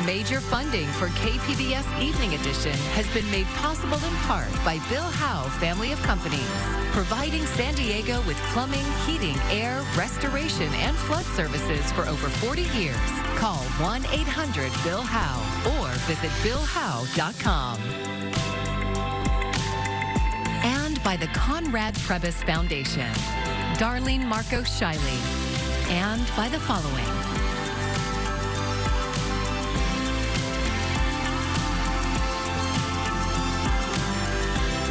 Major funding for KPBS Evening Edition has been made possible in part by Bill Howe Family of Companies, providing San Diego with plumbing, heating, air, restoration, and flood services for over 40 years. Call 1-800-BILL-HOWE or visit BillHowe.com. And by the Conrad Trebas Foundation, Darlene Marco Shiley, and by the following.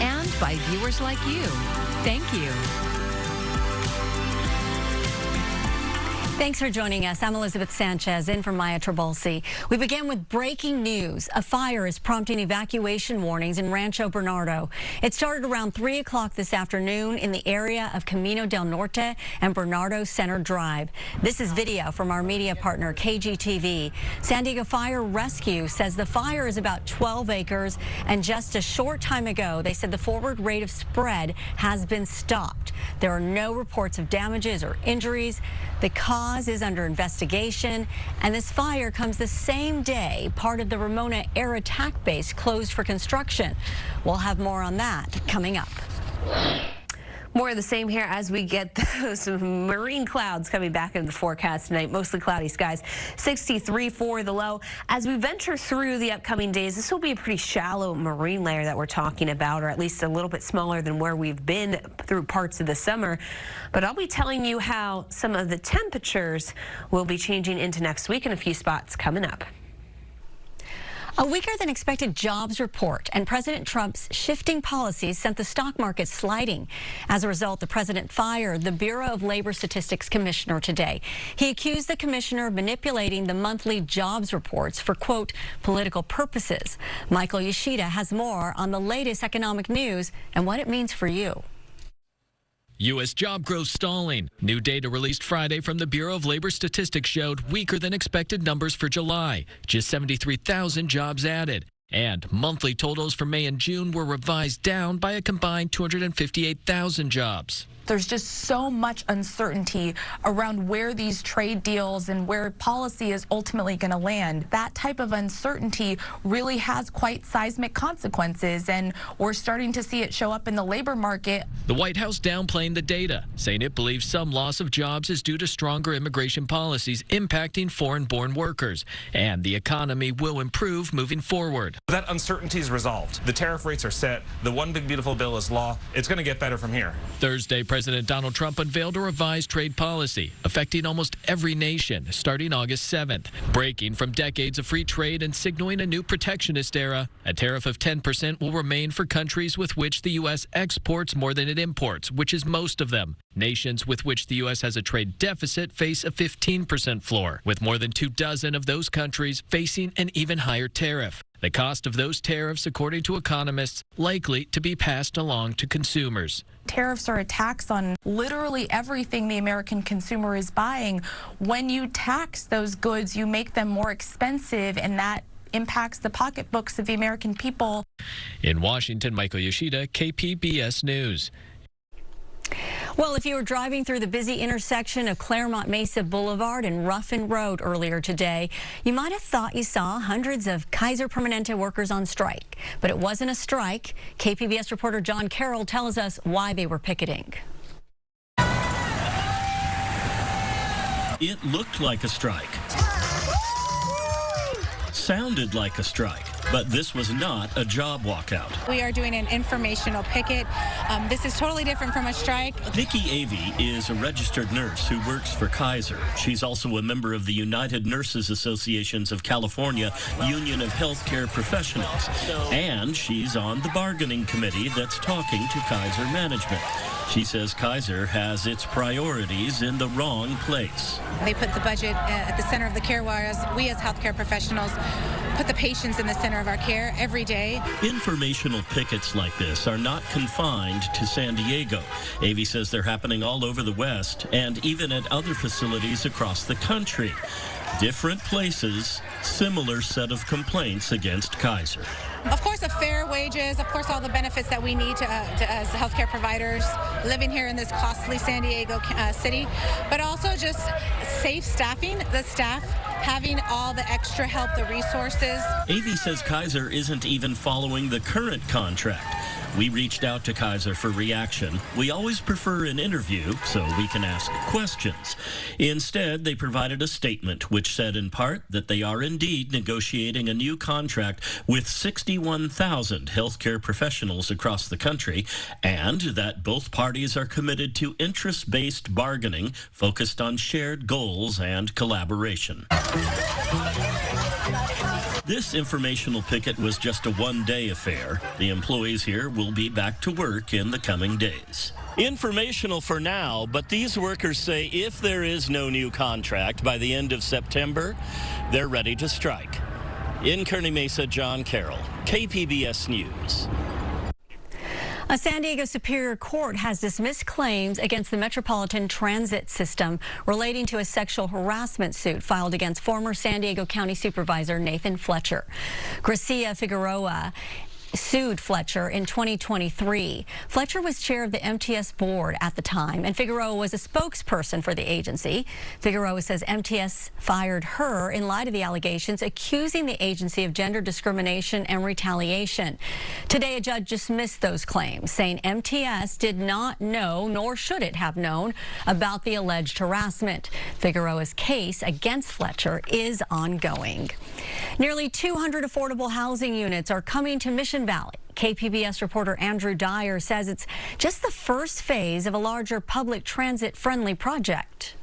And by viewers like you. Thank you. Thanks for joining us. I'm Elizabeth Sanchez, in for Maya Trabolsi. We begin with breaking news. A fire is prompting evacuation warnings in Rancho Bernardo. It started around 3 o'clock this afternoon in the area of Camino del Norte and Bernardo Center Drive. This is video from our media partner, KGTV. San Diego Fire Rescue says the fire is about 12 acres, and just a short time ago, they said the forward rate of spread has been stopped. There are no reports of damages or injuries. The cause is under investigation, and this fire comes the same day part of the Ramona Air Attack Base closed for construction. We'll have more on that coming up. More of the same here as we get those marine clouds coming back into the forecast tonight. Mostly cloudy skies. 63 for the low. As we venture through the upcoming days, this will be a pretty shallow marine layer that we're talking about, or at least a little bit smaller than where we've been through parts of the summer. But I'll be telling you how some of the temperatures will be changing into next week in a few spots coming up. A weaker than expected jobs report and President Trump's shifting policies sent the stock market sliding. As a result, the president fired the Bureau of Labor Statistics commissioner today. He accused the commissioner of manipulating the monthly jobs reports for, quote, political purposes. Michael Yoshida has more on the latest economic news and what it means for you. U.S. job growth stalling. New data released Friday from the Bureau of Labor Statistics showed weaker than expected numbers for July. Just 73,000 jobs added. And monthly totals for May and June were revised down by a combined 258,000 jobs. There's just so much uncertainty around where these trade deals and where policy is ultimately going to land. That type of uncertainty really has quite seismic consequences, and we're starting to see it show up in the labor market. The White House downplaying the data, saying it believes some loss of jobs is due to stronger immigration policies impacting foreign-born workers, and the economy will improve moving forward. That uncertainty is resolved. The tariff rates are set. The one big beautiful bill is law. It's going to get better from here. Thursday, President Donald Trump unveiled a revised trade policy affecting almost every nation starting August 7th, breaking from decades of free trade and signaling a new protectionist era. A tariff of 10% will remain for countries with which the U.S. exports more than it imports, which is most of them. Nations with which the U.S. has a trade deficit face a 15% floor, with more than 24 of those countries facing an even higher tariff. The cost of those tariffs, according to economists, likely to be passed along to consumers. Tariffs are a tax on literally everything the American consumer is buying. When you tax those goods, you make them more expensive, and that impacts the pocketbooks of the American people. In Washington, Michael Yoshida, KPBS News. Well, if you were driving through the busy intersection of Claremont Mesa Boulevard and Ruffin Road earlier today, you might have thought you saw hundreds of Kaiser Permanente workers on strike. But it wasn't a strike. KPBS reporter John Carroll tells us why they were picketing. It looked like a strike. Sounded like a strike. But this was not a job walkout. We are doing an informational picket. This is totally different from a strike. Nikki Avey is a registered nurse who works for Kaiser. She's also a member of the United Nurses Associations of California Union of Healthcare Professionals. And she's on the bargaining committee that's talking to Kaiser management. She says Kaiser has its priorities in the wrong place. They put the budget at the center of the care, whereas we as healthcare professionals put the patients in the center of our care every day. Informational pickets like this are not confined to San Diego. Avey says they're happening all over the West and even at other facilities across the country. Different places, similar set of complaints against Kaiser. Of course, fair wages, of course, all the benefits that we need to as healthcare providers living here in this costly San Diego city, but also just safe staffing. The staff having all the extra help, the resources. Avi says Kaiser isn't even following the current contract. We reached out to Kaiser for reaction. We always prefer an interview so we can ask questions. Instead, they provided a statement which said in part that they are indeed negotiating a new contract with 61,000 healthcare professionals across the country, and that both parties are committed to interest-based bargaining focused on shared goals and collaboration. This informational picket was just a one-day affair. The employees here will be back to work in the coming days. Informational for now, but these workers say if there is no new contract by the end of September, they're ready to strike. In Kearney Mesa, John Carroll, KPBS News. A San Diego Superior Court has dismissed claims against the Metropolitan Transit System relating to a sexual harassment suit filed against former San Diego County Supervisor Nathan Fletcher. Gracia Figueroa sued Fletcher in 2023. Fletcher was chair of the MTS board at the time, and Figueroa was a spokesperson for the agency. Figueroa says MTS fired her in light of the allegations, accusing the agency of gender discrimination and retaliation. Today, a judge dismissed those claims, saying MTS did not know, nor should it have known, about the alleged harassment. Figueroa's case against Fletcher is ongoing. Nearly 200 affordable housing units are coming to Mission Valley. KPBS reporter Andrew Dyer says it's just the first phase of a larger public transit-friendly project.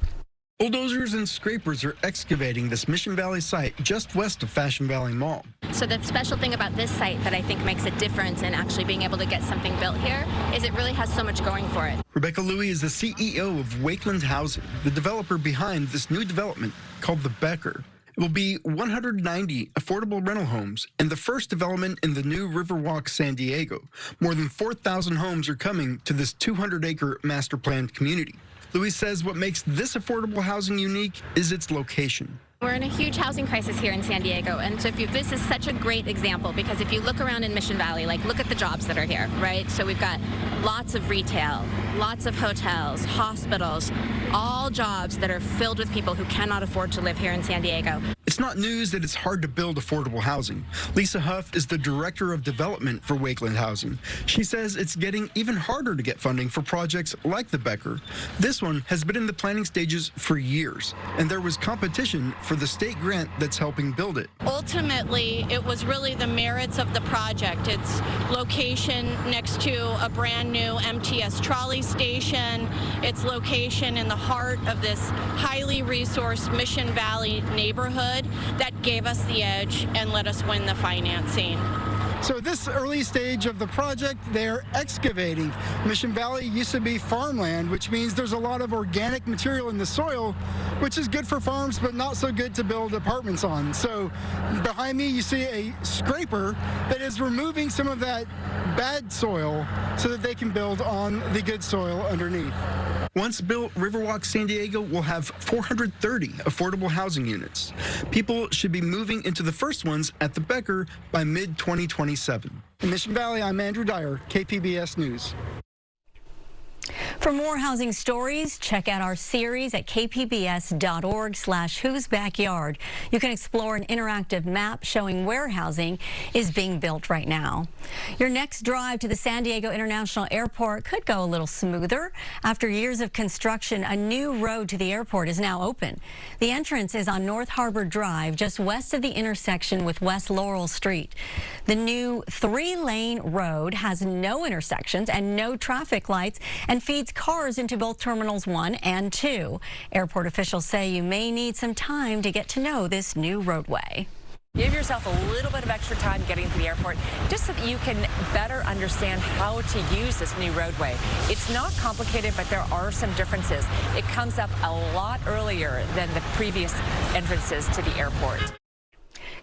Bulldozers and scrapers are excavating this Mission Valley site just west of Fashion Valley Mall. So the special thing about this site that I think makes a difference in actually being able to get something built here is it really has so much going for it. Rebecca Louie is the CEO of Wakeland Housing, the developer behind this new development called the Becker. It will be 190 affordable rental homes and the first development in the new Riverwalk, San Diego. More than 4,000 homes are coming to this 200-acre master planned community. Louis says what makes this affordable housing unique is its location. We're in a huge housing crisis here in San Diego, and so this is such a great example because if you look around in Mission Valley, like look at the jobs that are here, right? So we've got lots of retail, lots of hotels, hospitals, all jobs that are filled with people who cannot afford to live here in San Diego. It's not news that it's hard to build affordable housing. Lisa Huff is the director of development for Wakeland Housing. She says it's getting even harder to get funding for projects like the Becker. This one has been in the planning stages for years, and there was competition for the state grant that's helping build it. Ultimately, it was really the merits of the project. Its location next to a brand new MTS trolley station, its location in the heart of this highly resourced Mission Valley neighborhood that gave us the edge and let us win the financing. So at this early stage of the project, they're excavating. Mission Valley used to be farmland, which means there's a lot of organic material in the soil, which is good for farms, but not so good to build apartments on. So behind me, you see a scraper that is removing some of that bad soil so that they can build on the good soil underneath. Once built, Riverwalk San Diego will have 430 affordable housing units. People should be moving into the first ones at the Becker by mid-2027. In Mission Valley, I'm Andrew Dyer, KPBS News. For more housing stories, check out our series at kpbs.org/Whose Backyard. You can explore an interactive map showing where housing is being built right now. Your next drive to the San Diego International Airport could go a little smoother. After years of construction, a new road to the airport is now open. The entrance is on North Harbor Drive, just west of the intersection with West Laurel Street. The new 3-lane road has no intersections and no traffic lights and feeds cars into both Terminals 1 and 2. Airport officials say you may need some time to get to know this new roadway. Give yourself a little bit of extra time getting to the airport just so that you can better understand how to use this new roadway. It's not complicated, but there are some differences. It comes up a lot earlier than the previous entrances to the airport.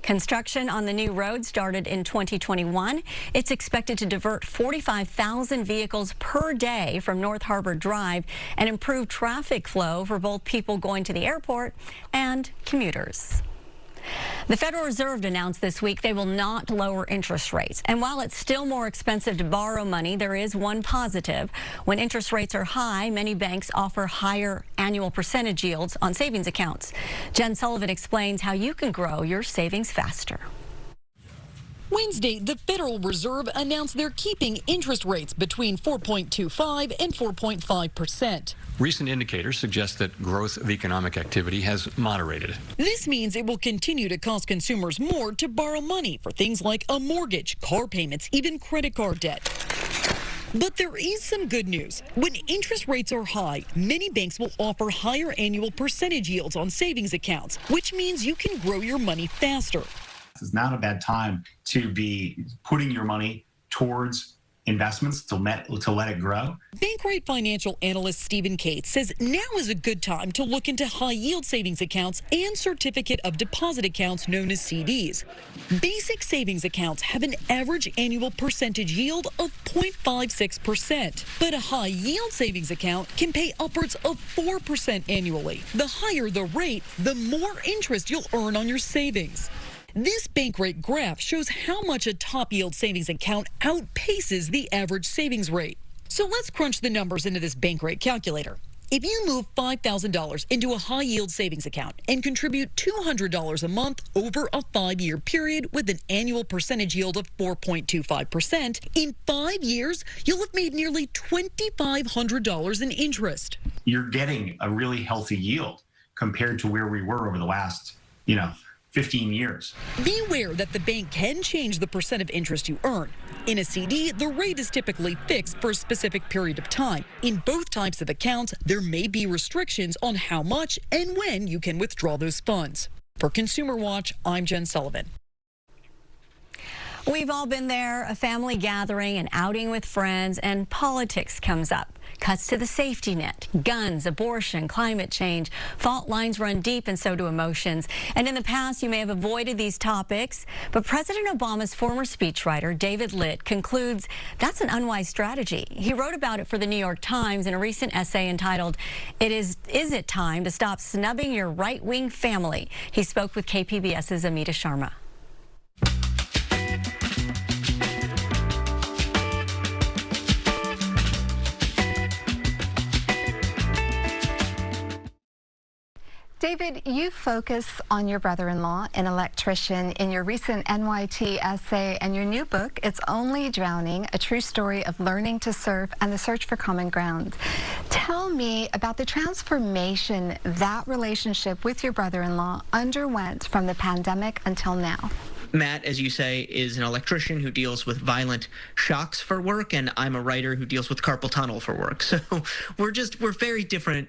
Construction on the new road started in 2021. It's expected to divert 45,000 vehicles per day from North Harbor Drive and improve traffic flow for both people going to the airport and commuters. The Federal Reserve announced this week they will not lower interest rates. And while it's still more expensive to borrow money, there is one positive. When interest rates are high, many banks offer higher annual percentage yields on savings accounts. Jen Sullivan explains how you can grow your savings faster. Wednesday, the Federal Reserve announced they're keeping interest rates between 4.25 and 4.5%. Recent indicators suggest that growth of economic activity has moderated. This means it will continue to cost consumers more to borrow money for things like a mortgage, car payments, even credit card debt. But there is some good news. When interest rates are high, many banks will offer higher annual percentage yields on savings accounts, which means you can grow your money faster. It's not a bad time to be putting your money towards investments to let it grow. Bankrate financial analyst Stephen Cates says now is a good time to look into high-yield savings accounts and certificate of deposit accounts known as CDs. Basic savings accounts have an average annual percentage yield of 0.56%, but a high-yield savings account can pay upwards of 4% annually. The higher the rate, the more interest you'll earn on your savings. This Bankrate graph shows how much a top-yield savings account outpaces the average savings rate. So let's crunch the numbers into this Bankrate calculator. If you move $5,000 into a high-yield savings account and contribute $200 a month over a 5-year period with an annual percentage yield of 4.25%, in 5 years, you'll have made nearly $2,500 in interest. You're getting a really healthy yield compared to where we were over the last, 15 years. Beware that the bank can change the percent of interest you earn. In a CD, the rate is typically fixed for a specific period of time. In both types of accounts, there may be restrictions on how much and when you can withdraw those funds. For Consumer Watch, I'm Jen Sullivan. We've all been there, a family gathering, an outing with friends, and politics comes up. Cuts to the safety net, guns, abortion, climate change. Fault lines run deep, and so do emotions. And in the past, you may have avoided these topics, but President Obama's former speechwriter, David Litt, concludes that's an unwise strategy. He wrote about it for the New York Times in a recent essay entitled, Is it time to stop snubbing your right-wing family? He spoke with KPBS's Amita Sharma. David, you focus on your brother-in-law, an electrician, in your recent NYT essay and your new book, It's Only Drowning, a true story of learning to surf and the search for common ground. Tell me about the transformation that relationship with your brother-in-law underwent from the pandemic until now. Matt, as you say, is an electrician who deals with violent shocks for work, and I'm a writer who deals with carpal tunnel for work. So we're very different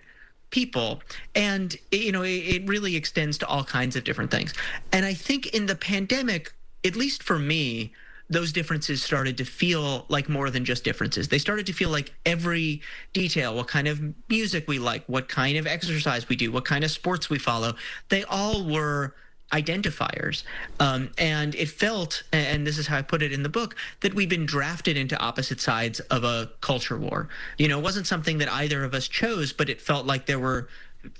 people, and it really extends to all kinds of different things. And I think in the pandemic, at least for me, those differences started to feel like more than just differences. They started to feel like every detail, what kind of music we like, what kind of exercise we do, what kind of sports we follow, they all were identifiers. And it felt, and this is how I put it in the book, that we've been drafted into opposite sides of a culture war. It wasn't something that either of us chose, but it felt like there were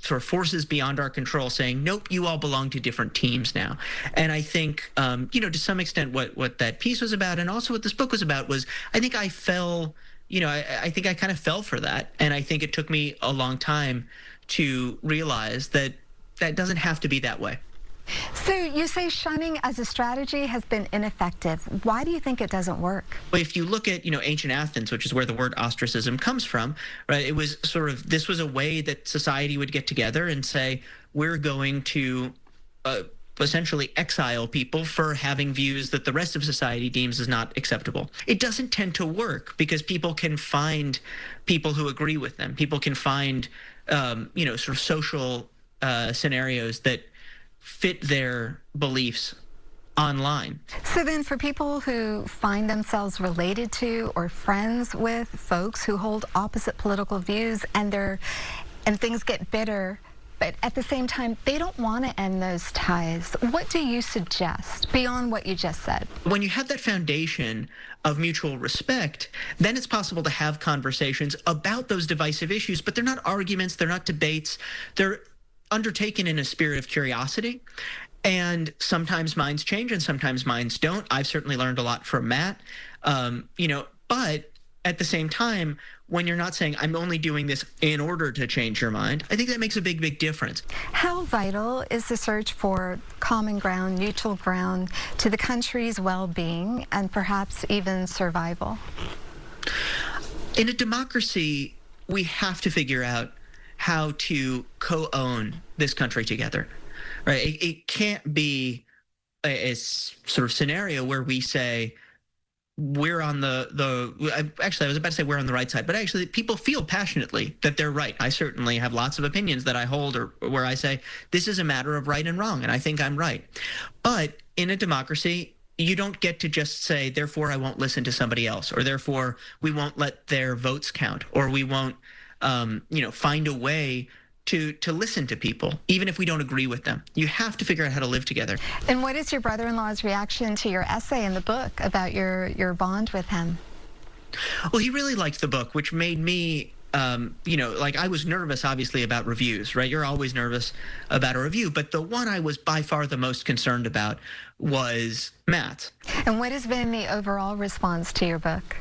sort of forces beyond our control saying, nope, you all belong to different teams now. And I think, to some extent what that piece was about, and also what this book was about, was I think I fell, I think I kind of fell for that. And I think it took me a long time to realize that that doesn't have to be that way. So you say shunning as a strategy has been ineffective. Why do you think it doesn't work? Well, if you look at, ancient Athens, which is where the word ostracism comes from, right? It was this was a way that society would get together and say, we're going to essentially exile people for having views that the rest of society deems as not acceptable. It doesn't tend to work because people can find people who agree with them. People can find, sort of social scenarios that fit their beliefs online. So then for people who find themselves related to or friends with folks who hold opposite political views and things get bitter, but at the same time, they don't want to end those ties, what do you suggest beyond what you just said? When you have that foundation of mutual respect, then it's possible to have conversations about those divisive issues, but they're not arguments, they're not debates, they're undertaken in a spirit of curiosity. And sometimes minds change and sometimes minds don't. I've certainly learned a lot from Matt, but at the same time, when you're not saying, I'm only doing this in order to change your mind, I think that makes a big, big difference. How vital is the search for common ground, neutral ground, to the country's well-being and perhaps even survival? In a democracy, we have to figure out how to co-own this country together. Right? It can't be a sort of scenario where we say we're on actually, I was about to say we're on the right side, but actually people feel passionately that they're right. I certainly have lots of opinions that I hold or where I say this is a matter of right and wrong, and I think I'm right. But in a democracy, you don't get to just say, therefore I won't listen to somebody else, or therefore we won't let their votes count, or we won't find a way to listen to people, even if we don't agree with them. You have to figure out how to live together. And what is your brother-in-law's reaction to your essay in the book about your bond with him? Well, he really liked the book, which made me, I was nervous, obviously, about reviews, right? You're always nervous about a review, but the one I was by far the most concerned about was Matt's. And what has been the overall response to your book?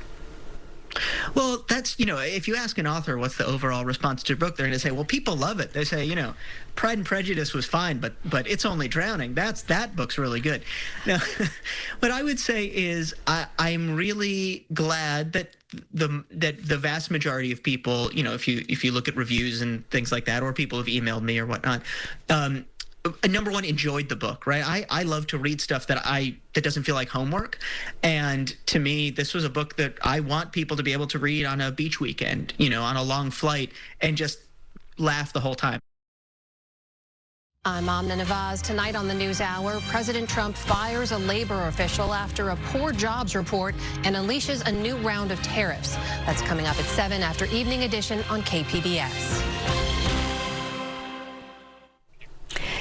Well, that's, if you ask an author what's the overall response to your book, they're going to say, well, people love it. They say, Pride and Prejudice was fine, but It's Only Drowning, that book's really good. Now, what I would say is I'm really glad that the vast majority of people, if you look at reviews and things like that, or people have emailed me or whatnot, number one, enjoyed the book, right? I love to read stuff that doesn't feel like homework. And to me, this was a book that I want people to be able to read on a beach weekend, on a long flight, and just laugh the whole time. I'm Amna Nawaz. Tonight on the NewsHour, President Trump fires a labor official after a poor jobs report and unleashes a new round of tariffs. That's coming up at 7 after Evening Edition on KPBS.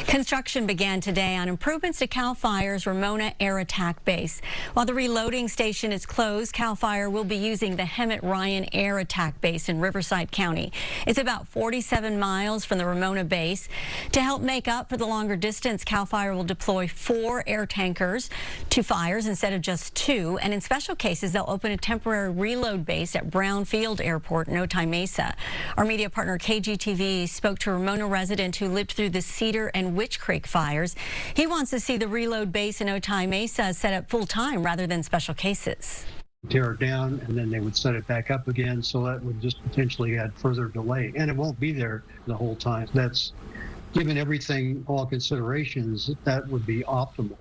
Construction began today on improvements to CalFire's Ramona Air Attack Base. While the reloading station is closed, CalFire will be using the Hemet Ryan Air Attack Base in Riverside County. It's about 47 miles from the Ramona base. To help make up for the longer distance, CalFire will deploy 4 air tankers to fires instead of just 2. And in special cases, they'll open a temporary reload base at Brownfield Airport in Otay Mesa. Our media partner KGTV spoke to a Ramona resident who lived through the Cedar and Witch Creek fires. He wants to see the reload base in Otay Mesa set up full-time rather than special cases. Tear it down and then they would set it back up again, so that would just potentially add further delay, and it won't be there the whole time. That's, given everything, all considerations, that would be optimal.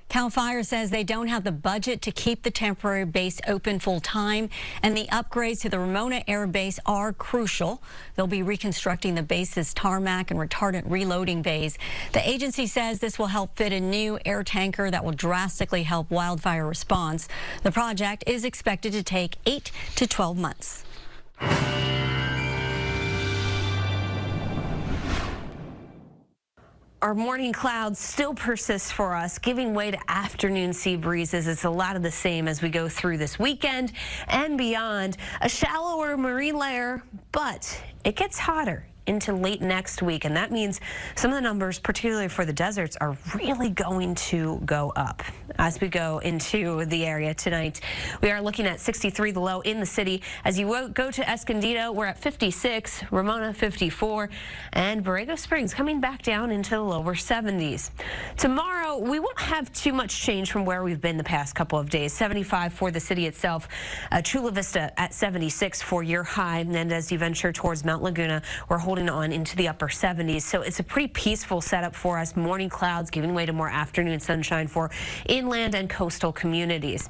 CalFire says they don't have the budget to keep the temporary base open full-time, and the upgrades to the Ramona Air Base are crucial. They'll be reconstructing the base's tarmac and retardant reloading bays. The agency says this will help fit a new air tanker that will drastically help wildfire response. The project is expected to take 8 to 12 months. Our morning clouds still persist for us, giving way to afternoon sea breezes. It's a lot of the same as we go through this weekend and beyond. A shallower marine layer, but it gets hotter into late next week, and that means some of the numbers, particularly for the deserts, are really going to go up as we go into the area tonight. We are looking at 63, the low in the city. As you go to Escondido, we're at 56, Ramona 54, and Borrego Springs coming back down into the lower 70s. Tomorrow, we won't have too much change from where we've been the past couple of days. 75 for the city itself, Chula Vista at 76 for your high, and as you venture towards Mount Laguna, we're holding on into the upper 70s. So it's a pretty peaceful setup for us. Morning clouds giving way to more afternoon sunshine for inland and coastal communities.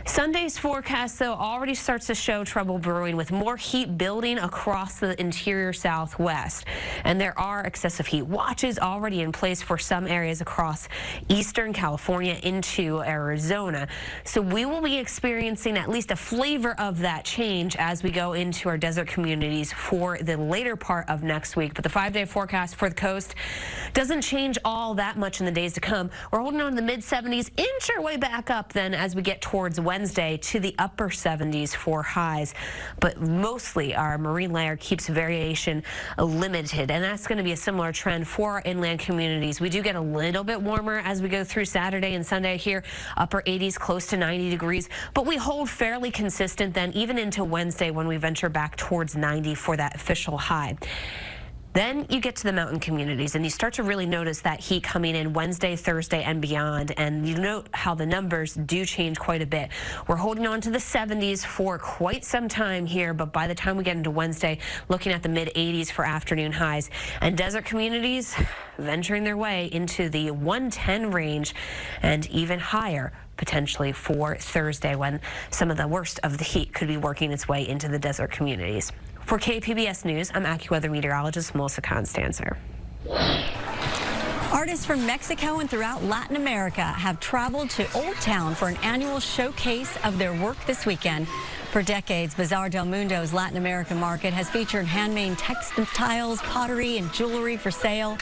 Sunday's forecast, though, already starts to show trouble brewing with more heat building across the interior southwest. And there are excessive heat watches already in place for some areas across eastern California into Arizona. So we will be experiencing at least a flavor of that change as we go into our desert communities for the later part of next week. But the 5-day forecast for the coast doesn't change all that much in the days to come. We're holding on to the mid-70s, inch our way back up then as we get towards Wednesday to the upper 70s for highs. But mostly our marine layer keeps variation limited, and that's going to be a similar trend for our inland communities. We do get a little bit warmer as we go through Saturday and Sunday here, upper 80s, close to 90 degrees, but we hold fairly consistent then even into Wednesday when we venture back towards 90 for that official high. Then you get to the mountain communities and you start to really notice that heat coming in Wednesday, Thursday, and beyond. And you note how the numbers do change quite a bit. We're holding on to the 70s for quite some time here, but by the time we get into Wednesday, looking at the mid-80s for afternoon highs. And desert communities venturing their way into the 110 range and even higher potentially for Thursday, when some of the worst of the heat could be working its way into the desert communities. For KPBS News, I'm AccuWeather meteorologist Melissa Constancer. Artists from Mexico and throughout Latin America have traveled to Old Town for an annual showcase of their work this weekend. For decades, Bazaar del Mundo's Latin American market has featured handmade textiles, pottery, and jewelry for sale.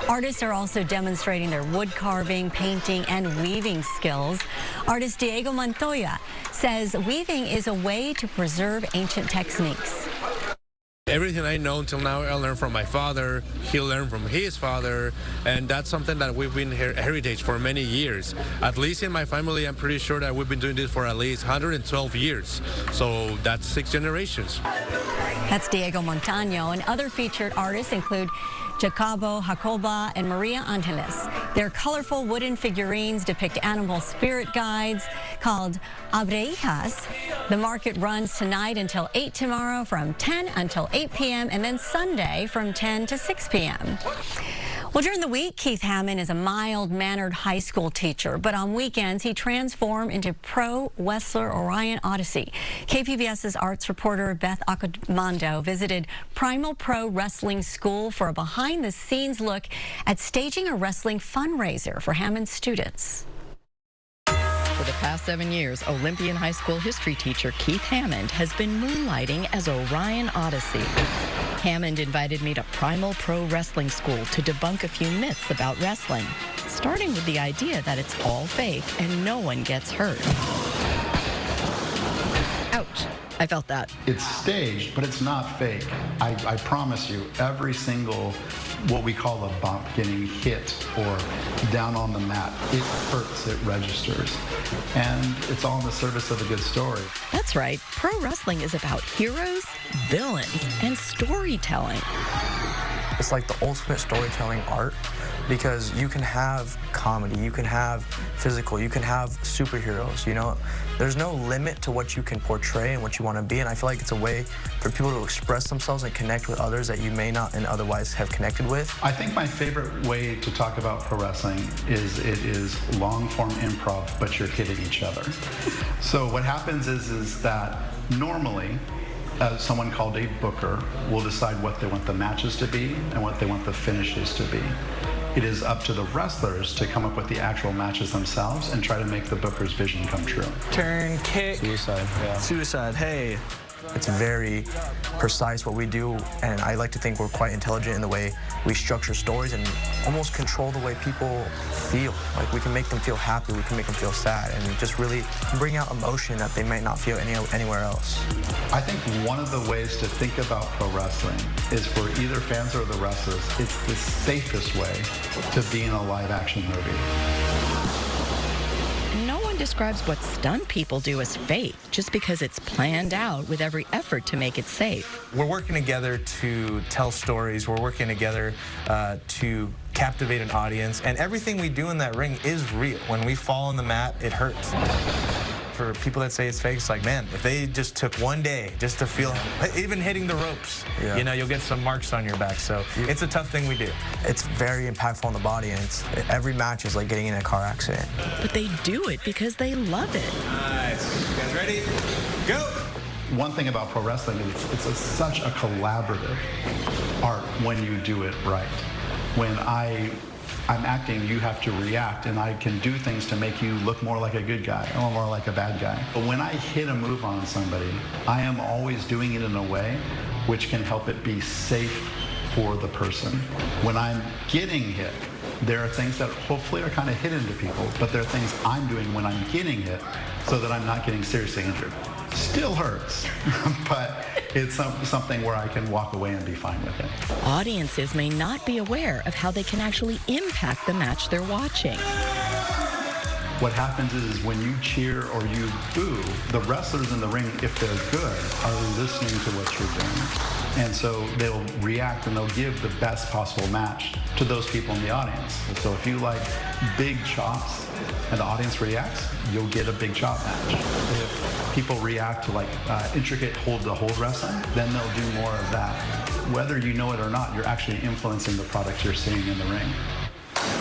Artists are also demonstrating their wood carving, painting, and weaving skills. Artist Diego Montoya says weaving is a way to preserve ancient techniques. Everything I know until now, I learned from my father. He learned from his father, and that's something that we've been heritage for many years. At least in my family, I'm pretty sure that we've been doing this for at least 112 years. So that's 6 generations. That's Diego Montano, and other featured artists include Jacobo Jacoba and Maria Angeles. Their colorful wooden figurines depict animal spirit guides called abreijas. The market runs tonight until 8 tomorrow from 10 until 8 p.m. and then Sunday from 10 to 6 p.m. Well, during the week, Keith Hammond is a mild-mannered high school teacher, but on weekends, he transformed into pro wrestler Orion Odyssey. KPBS's arts reporter Beth Accomando visited Primal Pro Wrestling School for a behind-the-scenes look at staging a wrestling fundraiser for Hammond's students. For the past 7 years, Olympian high school history teacher Keith Hammond has been moonlighting as Orion Odyssey. Hammond invited me to Primal Pro Wrestling School to debunk a few myths about wrestling, starting with the idea that it's all fake and no one gets hurt. Ouch. I felt that. It's staged, but it's not fake. I promise you, every single, what we call a bump, getting hit or down on the mat, it hurts, it registers. And it's all in the service of a good story. That's right. Pro wrestling is about heroes, villains, and storytelling. It's like the ultimate storytelling art, because you can have comedy, you can have physical, you can have superheroes, you know? There's no limit to what you can portray and what you want to be, and I feel like it's a way for people to express themselves and connect with others that you may not and otherwise have connected with. I think my favorite way to talk about pro wrestling is it is long-form improv, but you're hitting each other. So what happens is that normally, someone called a booker will decide what they want the matches to be and what they want the finishes to be. It is up to the wrestlers to come up with the actual matches themselves and try to make the booker's vision come true. Turn, kick, suicide, yeah. Suicide, hey. It's very precise what we do, and I like to think we're quite intelligent in the way we structure stories and almost control the way people feel. Like, we can make them feel happy, we can make them feel sad, and just really bring out emotion that they might not feel anywhere else. I think one of the ways to think about pro wrestling is for either fans or the wrestlers, it's the safest way to be in a live action movie. No one describes what stunt people do as fake, just because it's planned out with every effort to make it safe. We're working together to tell stories. We're working together to captivate an audience. And everything we do in that ring is real. When we fall on the mat, it hurts. For people that say it's fake, it's like, man, if they just took one day just to feel, even hitting the ropes, you know, you'll get some marks on your back. So it's a tough thing we do. It's very impactful on the body, and every match is like getting in a car accident. But they do it because they love it. Nice. You guys ready? Go! One thing about pro wrestling is it's such a collaborative art when you do it right. When I'm acting, you have to react, and I can do things to make you look more like a good guy or more like a bad guy. But when I hit a move on somebody, I am always doing it in a way which can help it be safe for the person. When I'm getting hit, there are things that hopefully are kind of hidden to people, but there are things I'm doing when I'm getting hit so that I'm not getting seriously injured. Still hurts, but it's something where I can walk away and be fine with it. Audiences may not be aware of how they can actually impact the match they're watching. What happens is when you cheer or you boo, the wrestlers in the ring, if they're good, are listening to what you're doing. And so they'll react and they'll give the best possible match to those people in the audience. And so if you like big chops and the audience reacts, you'll get a big chop match. If people react to like intricate hold-to-hold wrestling, then they'll do more of that. Whether you know it or not, you're actually influencing the product you're seeing in the ring.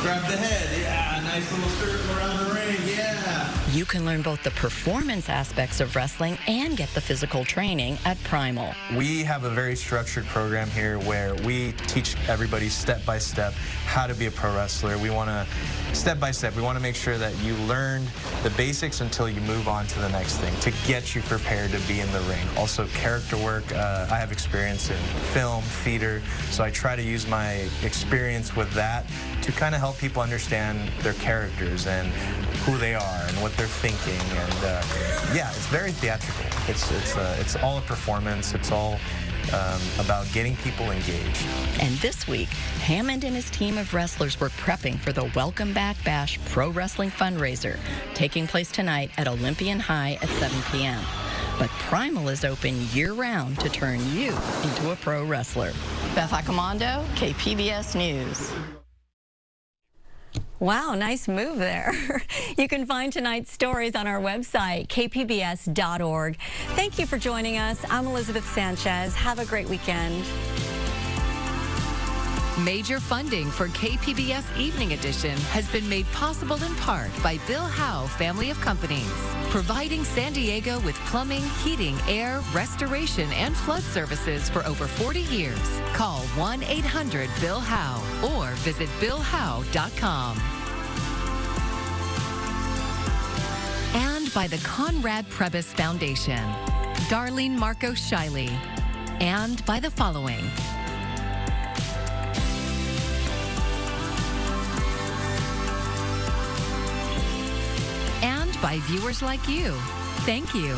Grab the head, yeah, nice little circle around the ring, yeah. You can learn both the performance aspects of wrestling and get the physical training at Primal. We have a very structured program here where we teach everybody step by step how to be a pro wrestler. We want to, step by step, we want to make sure that you learn the basics until you move on to the next thing to get you prepared to be in the ring. Also character work, I have experience in film, theater, so I try to use my experience with that to kind of help people understand their characters and who they are and what they're thinking. And yeah, it's very theatrical. It's all a performance. It's all about getting people engaged. And this week, Hammond and his team of wrestlers were prepping for the Welcome Back Bash Pro Wrestling fundraiser, taking place tonight at Olympian High at 7 p.m. But Primal is open year-round to turn you into a pro wrestler. Beth Accomando, KPBS News. Wow, nice move there. You can find tonight's stories on our website, kpbs.org. Thank you for joining us. I'm Elizabeth Sanchez. Have a great weekend. Major funding for KPBS Evening Edition has been made possible in part by Bill Howe Family of Companies, providing San Diego with plumbing, heating, air, restoration, and flood services for over 40 years. Call 1-800-BILL-HOWE or visit BillHowe.com. And by the Conrad Prebys Foundation, Darlene Marco Shiley, and by the following: and by viewers like you. Thank you.